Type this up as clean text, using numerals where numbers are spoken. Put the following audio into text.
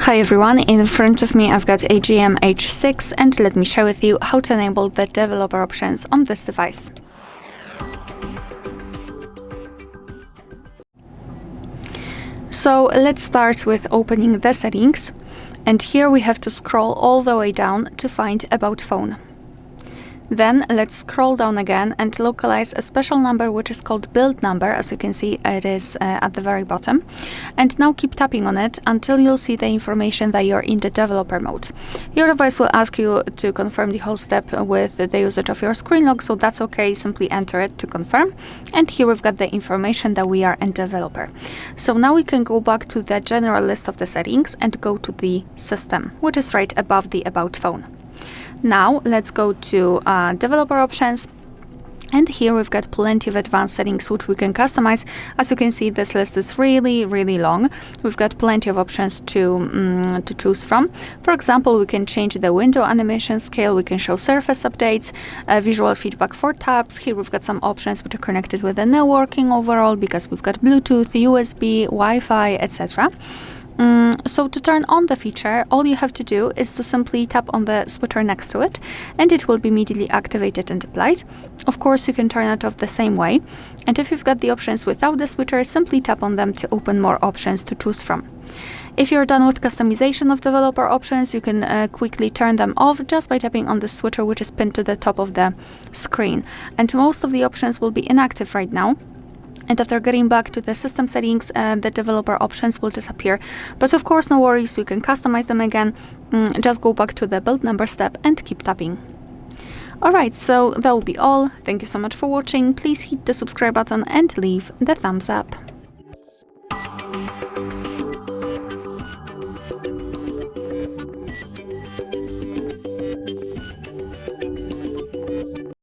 Hi everyone, in front of me I've got AGM H6 and let me share with you how to enable the developer options on this device. So let's start with opening the settings, and here we have to scroll all the way down to find About Phone. Then let's scroll down again and localize a special number which is called build number. As you can see, it is at the very bottom. And now keep tapping on it until you'll see the information that you're in the developer mode. Your device will ask you to confirm the whole step with the usage of your screen lock, so that's okay. Simply enter it to confirm. And here we've got the information that we are in developer. So now we can go back to the general list of the settings and go to the system, which is right above the About Phone. Now let's go to developer options, and here we've got plenty of advanced settings which we can customize. As you can see, this list is really long. We've got plenty of options to choose from. For example, we can change the window animation scale, we can show surface updates, visual feedback for tabs. Here we've got some options which are connected with the networking overall, because we've got Bluetooth, USB, Wi-Fi, etc. So to turn on the feature, all you have to do is to simply tap on the switcher next to it, and it will be immediately activated and applied. Of course, you can turn it off the same way, and if you've got the options without the switcher, simply tap on them to open more options to choose from. If you're done with customization of developer options, you can quickly turn them off just by tapping on the switcher which is pinned to the top of the screen. And most of the options will be inactive right now. And after getting back to the system settings, the developer options will disappear. But of course, no worries, you can customize them again. Just go back to the build number step and keep tapping. Alright, so that will be all. Thank you so much for watching. Please hit the subscribe button and leave the thumbs up.